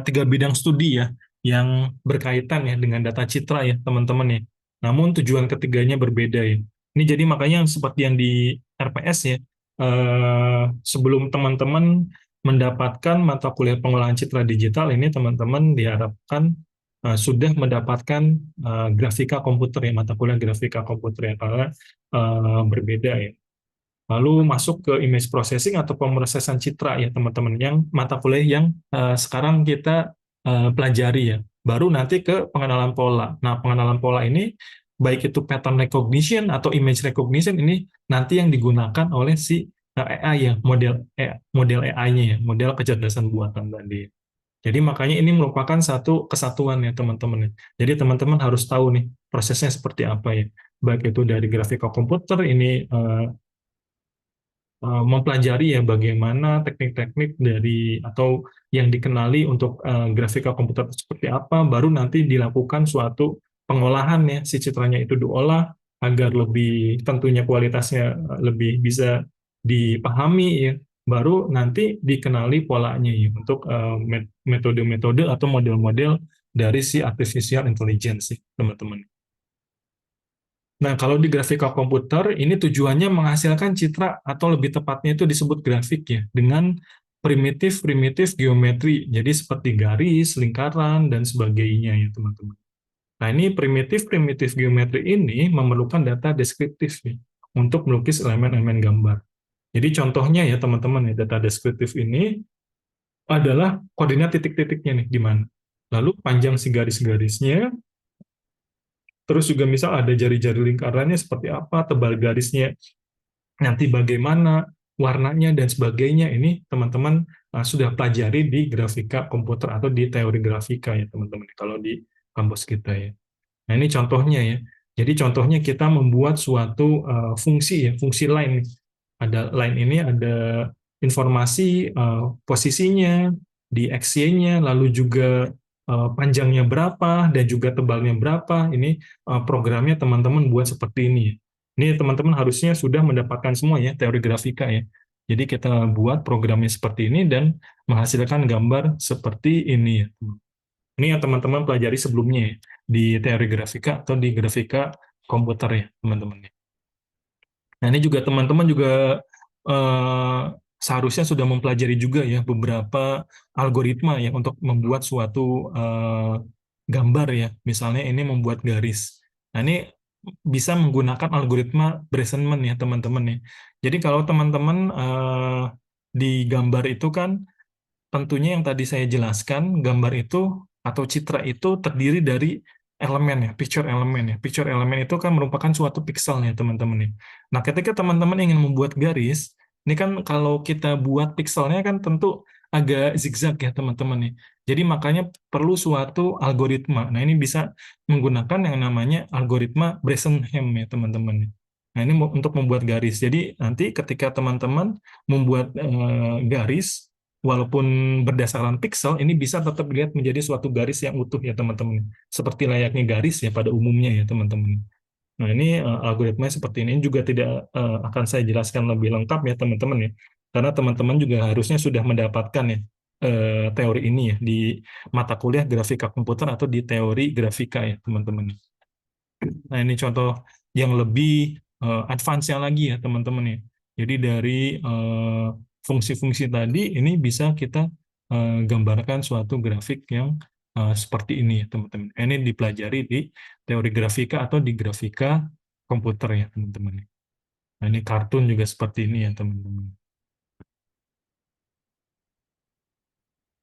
tiga bidang studi ya yang berkaitan ya dengan data citra ya teman-teman ya. Namun tujuan ketiganya berbeda ya. Ini jadi makanya seperti yang di RPS ya, sebelum teman-teman mendapatkan mata kuliah pengolahan citra digital ini teman-teman diharapkan sudah mendapatkan grafika komputer ya, mata kuliah grafika komputer ya, karena berbeda ya. Lalu masuk ke image processing atau pemrosesan citra ya teman-teman, yang mata kuliah yang sekarang kita pelajari ya. Baru nanti ke pengenalan pola. Nah, pengenalan pola ini baik itu pattern recognition atau image recognition ini nanti yang digunakan oleh si AI ya, model AI-nya ya, model kecerdasan buatan tadi. Jadi makanya ini merupakan satu kesatuan ya teman-teman ya. Jadi teman-teman harus tahu nih prosesnya seperti apa ya. Baik itu dari grafika komputer ini mempelajari ya bagaimana teknik-teknik dari atau yang dikenali untuk grafika komputer seperti apa, baru nanti dilakukan suatu pengolahan ya, si citranya itu diolah agar lebih tentunya kualitasnya lebih bisa dipahami ya, baru nanti dikenali polanya ya untuk metode-metode atau model-model dari si artificial intelligence teman-teman. Nah, kalau di grafika komputer, ini tujuannya menghasilkan citra atau lebih tepatnya itu disebut grafik ya, dengan primitif-primitif geometri, jadi seperti garis, lingkaran, dan sebagainya ya teman-teman. Nah, ini primitif-primitif geometri ini memerlukan data deskriptif ya, untuk melukis elemen-elemen gambar. Jadi contohnya ya teman-teman ya, data deskriptif ini adalah koordinat titik-titiknya nih, di mana. Lalu panjang si garis-garisnya, terus juga misal ada jari-jari lingkarannya seperti apa, tebal garisnya nanti bagaimana, warnanya dan sebagainya. Ini teman-teman sudah pelajari di grafika komputer atau di teori grafika ya teman-teman kalau di kampus kita ya. Nah, ini contohnya ya. Jadi contohnya kita membuat suatu fungsi ya, fungsi line. Ada line ini ada informasi posisinya di XY-nya, lalu juga panjangnya berapa dan juga tebalnya berapa. Ini programnya teman-teman buat seperti ini. Ini teman-teman harusnya sudah mendapatkan semua ya teori grafika ya. Jadi kita buat programnya seperti ini dan menghasilkan gambar seperti ini ya. Ini yang teman-teman pelajari sebelumnya ya, di teori grafika atau di grafika komputer ya, teman-teman. Nah, ini juga teman-teman juga eh, seharusnya sudah mempelajari juga ya beberapa algoritma ya untuk membuat suatu gambar ya. Misalnya ini membuat garis. Nah, ini bisa menggunakan algoritma Bresenman ya, teman-teman ya. Jadi kalau teman-teman di gambar itu kan tentunya yang tadi saya jelaskan, gambar itu atau citra itu terdiri dari elemen ya, picture elemen ya. Picture elemen itu kan merupakan suatu pixel ya teman-teman ya. Nah, ketika teman-teman ingin membuat garis, ini kan kalau kita buat pixelnya kan tentu agak zigzag ya teman-teman ya. Jadi makanya perlu suatu algoritma. Nah, ini bisa menggunakan yang namanya algoritma Bresenham ya teman-teman ya. Nah, ini untuk membuat garis. Jadi nanti ketika teman-teman membuat garis, walaupun berdasarkan pixel, ini bisa tetap dilihat menjadi suatu garis yang utuh ya teman-teman. Seperti layaknya garis ya pada umumnya ya teman-teman. Nah ini algoritma seperti ini juga tidak akan saya jelaskan lebih lengkap ya teman-teman ya. Karena teman-teman juga harusnya sudah mendapatkan ya teori ini ya di mata kuliah grafika komputer atau di teori grafika ya teman-teman. Nah, ini contoh yang lebih advance-nya lagi ya, teman-teman ya. Jadi dari fungsi-fungsi tadi, ini bisa kita gambarkan suatu grafik yang seperti ini ya, teman-teman. Ini dipelajari di teori grafika atau di grafika komputer ya, teman-teman. Nah, ini kartun juga seperti ini ya, teman-teman.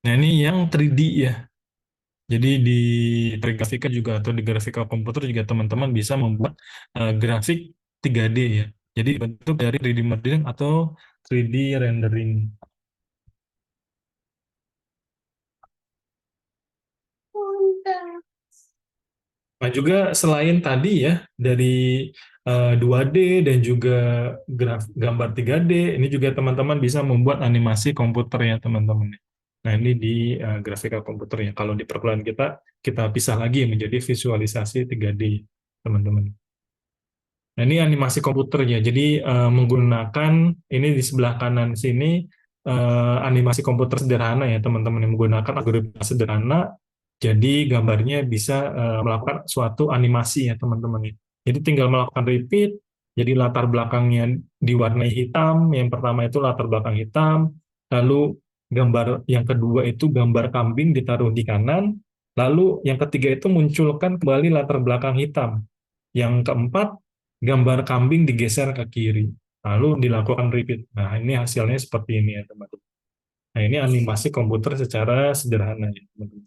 Nah, ini yang 3D ya. Jadi di grafika juga atau di grafika komputer juga teman-teman bisa membuat grafik 3D ya. Jadi bentuk dari 3D modeling atau 3D rendering. Nah juga selain tadi ya dari 2D dan juga gambar 3D, ini juga teman-teman bisa membuat animasi komputer ya teman-teman. Nah ini di grafika komputer ya. Kalau di perkuliahan kita pisah lagi menjadi visualisasi 3D teman-teman. Nah, ini animasi komputer ya. Jadi menggunakan ini di sebelah kanan sini animasi komputer sederhana ya teman-teman yang menggunakan algoritma sederhana. Jadi gambarnya bisa melakukan suatu animasi ya teman-teman ya. Jadi tinggal melakukan repeat. Jadi latar belakangnya diwarnai hitam. Yang pertama itu latar belakang hitam. Lalu gambar yang kedua itu gambar kambing ditaruh di kanan. Lalu yang ketiga itu munculkan kembali latar belakang hitam. Yang keempat, gambar kambing digeser ke kiri. Lalu dilakukan repeat. Nah, ini hasilnya seperti ini ya, teman-teman. Nah, ini animasi komputer secara sederhana ya, teman-teman.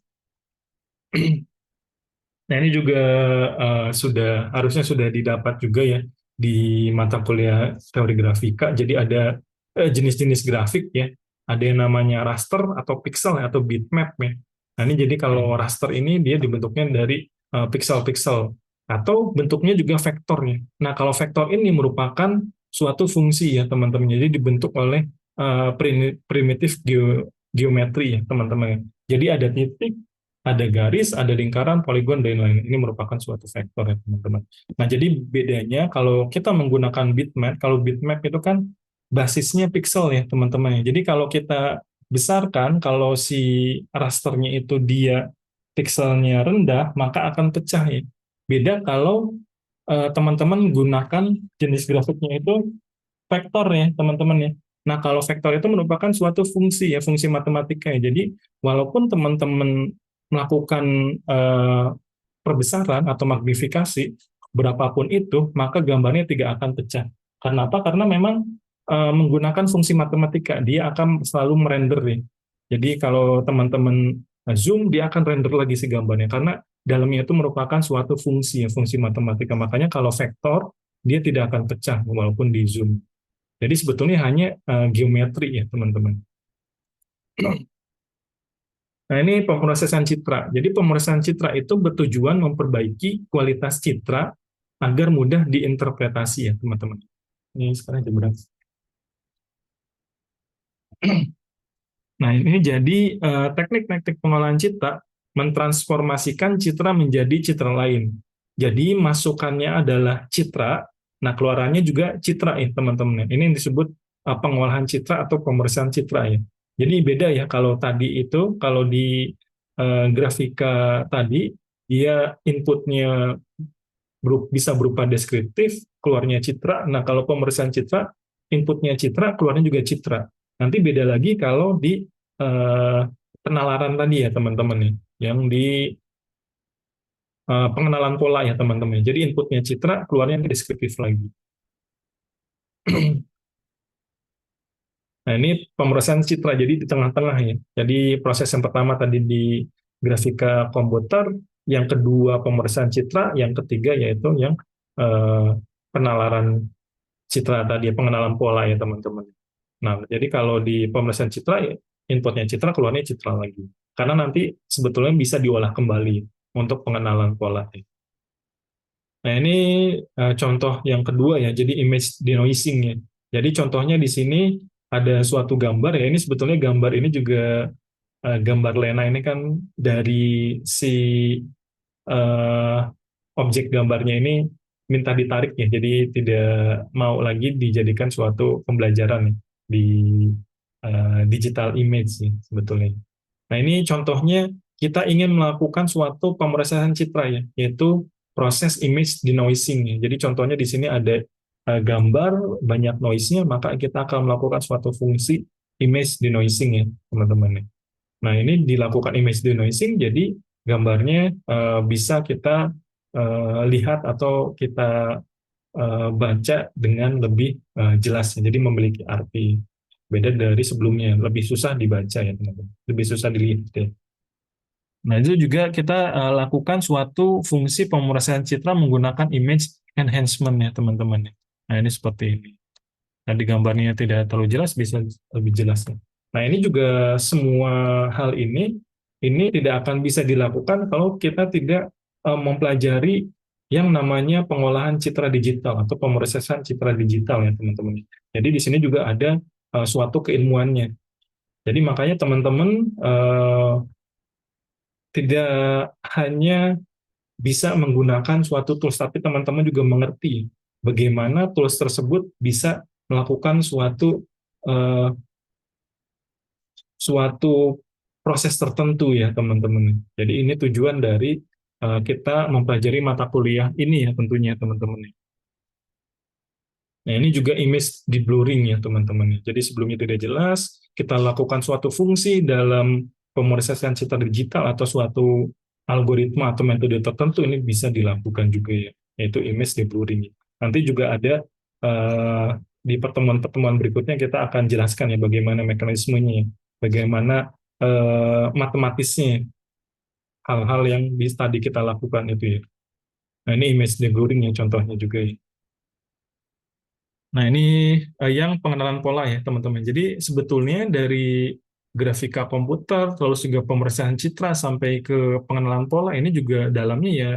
Nah, ini juga harusnya sudah didapat juga ya di mata kuliah teori grafika. Jadi ada jenis-jenis grafik ya. Ada yang namanya raster atau pixel atau bitmap ya. Nah, ini jadi kalau raster ini dia dibentuknya dari pixel-pixel atau bentuknya juga vektornya. Nah, kalau vektor ini merupakan suatu fungsi ya, teman-teman. Jadi dibentuk oleh primitif geometri ya, teman-teman. Jadi ada titik, ada garis, ada lingkaran, poligon, dan lain-lain. Ini merupakan suatu vektor ya teman-teman. Nah jadi bedanya kalau kita menggunakan bitmap, kalau bitmap itu kan basisnya pixel ya teman-teman. Jadi kalau kita besarkan, kalau si rasternya itu dia pixelnya rendah, maka akan pecah ya. Beda kalau teman-teman gunakan jenis grafiknya itu vektor ya teman-teman ya. Nah kalau vektor itu merupakan suatu fungsi ya, fungsi matematika ya. Jadi walaupun teman-teman melakukan eh, perbesaran atau magnifikasi berapapun itu, maka gambarnya tidak akan pecah. Karena apa? Karena memang menggunakan fungsi matematika, dia akan selalu merender ya. Jadi kalau teman-teman zoom, dia akan render lagi si gambarnya karena dalamnya itu merupakan suatu fungsi ya, fungsi matematika. Makanya kalau vektor dia tidak akan pecah walaupun di zoom. Jadi sebetulnya hanya geometri ya teman-teman. Nah ini pemrosesan citra. Jadi pemrosesan citra itu bertujuan memperbaiki kualitas citra agar mudah diinterpretasi ya teman-teman. Ini sekarang jam berapa? Nah ini jadi teknik-teknik pengolahan citra mentransformasikan citra menjadi citra lain. Jadi masukannya adalah citra, nah keluarannya juga citra ya teman-teman. Ini yang disebut pengolahan citra atau pemrosesan citra ya. Jadi beda ya kalau tadi itu, kalau di grafika tadi, dia inputnya bisa berupa deskriptif, keluarnya citra. Nah kalau pemrosesan citra, inputnya citra, keluarnya juga citra. Nanti beda lagi kalau di eh, penalaran tadi ya teman-teman nih, yang di pengenalan pola ya teman-teman. Jadi inputnya citra, keluarnya deskriptif lagi. Nah, ini pemrosesan citra, jadi di tengah-tengah ya. Jadi proses yang pertama tadi di grafika komputer, yang kedua pemeriksaan citra, yang ketiga yaitu yang eh, penalaran citra tadi, pengenalan pola ya teman-teman. Nah, jadi kalau di pemeriksaan citra, ya, inputnya citra, keluarnya citra lagi. Karena nanti sebetulnya bisa diolah kembali untuk pengenalan pola. Nah, ini contoh yang kedua ya, jadi image denoising ya. Jadi contohnya di sini ada suatu gambar ya, ini sebetulnya gambar ini juga gambar Lena ini kan dari si eh, objek gambarnya ini minta ditarik ya, jadi tidak mau lagi dijadikan suatu pembelajaran ya, di digital image sih sebetulnya. Nah, ini contohnya kita ingin melakukan suatu pemrosesan citra ya, yaitu proses image denoising ya. Jadi contohnya di sini ada gambar banyak noise-nya, maka kita akan melakukan suatu fungsi image denoising ya, teman-teman. Nah, ini dilakukan image denoising, jadi gambarnya bisa kita lihat atau kita baca dengan lebih jelas, jadi memiliki arti beda dari sebelumnya, lebih susah dibaca ya teman-teman, lebih susah dilihat ya. Nah, itu juga kita lakukan suatu fungsi pemrosesan citra menggunakan image enhancement ya teman-teman. Nah, ini seperti ini. Nah, di gambarnya tidak terlalu jelas, bisa lebih jelas. Nah, ini juga semua hal ini tidak akan bisa dilakukan kalau kita tidak mempelajari yang namanya pengolahan citra digital atau pemrosesan citra digital ya teman-teman. Jadi di sini juga ada suatu keilmuannya. Jadi makanya teman-teman tidak hanya bisa menggunakan suatu tools, tapi teman-teman juga mengerti bagaimana tools tersebut bisa melakukan eh, suatu proses tertentu ya teman-teman. Jadi ini tujuan dari kita mempelajari mata kuliah ini ya tentunya teman-teman. Nah, ini juga image di blurring ya teman-teman. Jadi sebelumnya tidak jelas, kita lakukan suatu fungsi dalam pemrosesan citra digital atau suatu algoritma atau metode tertentu, ini bisa dilakukan juga ya, yaitu image di blurring. Nanti juga ada di pertemuan-pertemuan berikutnya kita akan jelaskan ya bagaimana mekanismenya, ya, bagaimana matematisnya, hal-hal yang tadi kita lakukan itu ya. Nah, ini image deblurring ya contohnya juga ya. Nah, ini yang pengenalan pola ya, teman-teman. Jadi sebetulnya dari grafika komputer, terus juga pemeriksaan citra sampai ke pengenalan pola, ini juga dalamnya ya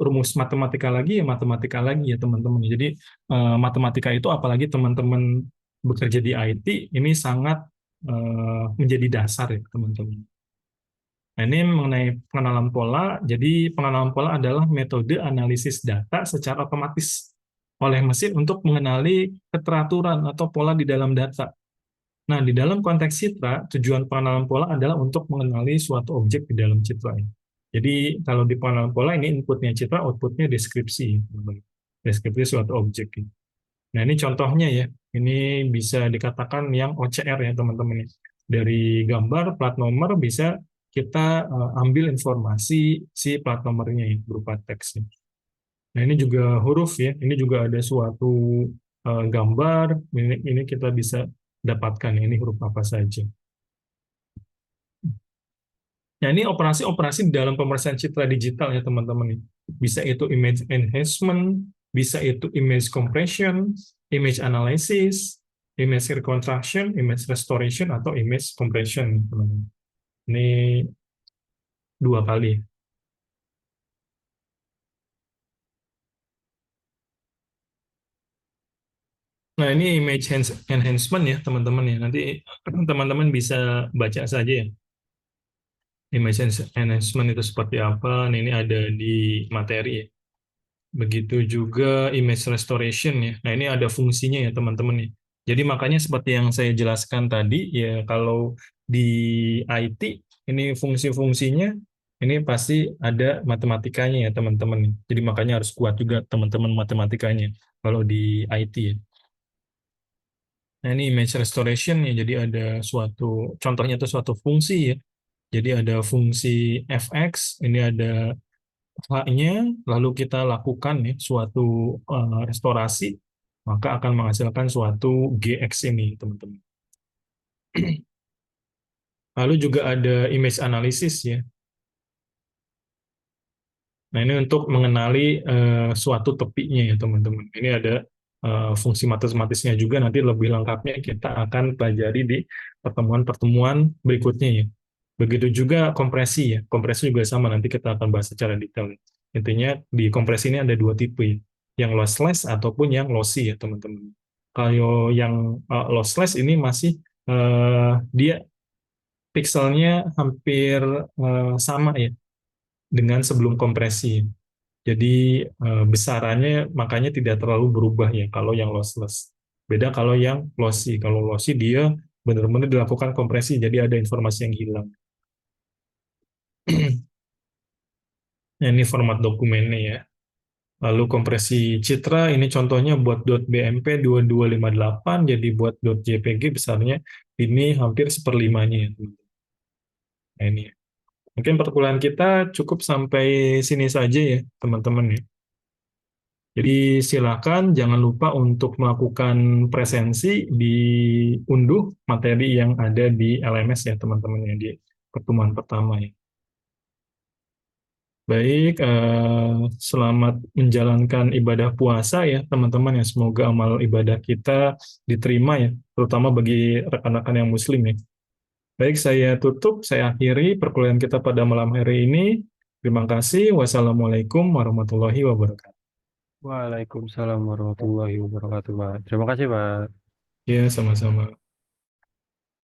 rumus matematika lagi ya, matematika lagi ya, teman-teman. Jadi matematika itu apalagi teman-teman bekerja di IT, ini sangat menjadi dasar ya, teman-teman. Nah, ini mengenai pengenalan pola. Jadi pengenalan pola adalah metode analisis data secara otomatis oleh mesin untuk mengenali keteraturan atau pola di dalam data. Nah, di dalam konteks citra, tujuan pengenalan pola adalah untuk mengenali suatu objek di dalam citra. Jadi, kalau di pengenalan pola, ini inputnya citra, outputnya deskripsi. Deskripsi suatu objek. Nah, ini contohnya ya. Ini bisa dikatakan yang OCR ya, teman-teman. Dari gambar, plat nomor, bisa kita ambil informasi si plat nomornya ya, berupa teks. Nah, ini juga huruf ya. Ini juga ada suatu gambar. Ini kita bisa dapatkan ini huruf apa saja. Nah, ini operasi-operasi di dalam pemeriksaan citra digital ya teman-teman. Bisa itu image enhancement, bisa itu image compression, image analysis, image reconstruction, image restoration, atau image compression, teman-teman. Ini dua kali. Nah, ini image enhancement ya, teman-teman ya. Nanti teman-teman bisa baca saja ya. Image enhancement itu seperti apa. Nah, ini ada di materi ya. Begitu juga image restoration ya. Nah, ini ada fungsinya ya, teman-teman ya. Jadi makanya seperti yang saya jelaskan tadi, ya kalau di IT, ini fungsi-fungsinya, ini pasti ada matematikanya ya, teman-teman. Jadi makanya harus kuat juga teman-teman matematikanya kalau di IT ya. Nah, ini image restoration ya, jadi ada suatu, contohnya itu suatu fungsi ya. Jadi ada fungsi fx, ini ada h-nya, lalu kita lakukan ya suatu restorasi, maka akan menghasilkan suatu gx ini, teman-teman. Lalu juga ada image analysis ya. Nah, ini untuk mengenali suatu tepinya ya teman-teman. Ini ada fungsi matematisnya juga, nanti lebih lengkapnya kita akan pelajari di pertemuan-pertemuan berikutnya ya. Begitu juga kompresi ya. Kompresi juga sama, nanti kita akan bahas secara detail. Intinya di kompresi ini ada dua tipe ya. Yang lossless ataupun yang lossy ya teman-teman. Kalau yang lossless ini masih dia pixelnya hampir sama ya dengan sebelum kompresi. Jadi besarannya makanya tidak terlalu berubah ya kalau yang lossless. Beda kalau yang lossy. Kalau lossy dia benar-benar dilakukan kompresi, jadi ada informasi yang hilang. Nah, ini format dokumennya ya. Lalu kompresi citra, ini contohnya buat .bmp 2258, jadi buat .jpg besarnya ini hampir seperlimanya ya. Nah, ini. Mungkin perkuliahan kita cukup sampai sini saja ya, teman-teman ya. Jadi silakan jangan lupa untuk melakukan presensi, diunduh materi yang ada di LMS ya teman-teman ya, di pertemuan pertama ya. Baik, selamat menjalankan ibadah puasa ya teman-teman ya. Semoga amal ibadah kita diterima ya, terutama bagi rekan-rekan yang muslim ya. Baik, saya tutup, saya akhiri perkuliahan kita pada malam hari ini. Terima kasih. Wassalamualaikum warahmatullahi wabarakatuh.
Waalaikumsalam warahmatullahi wabarakatuh, Pak. Terima kasih, Pak.
Ya, sama-sama.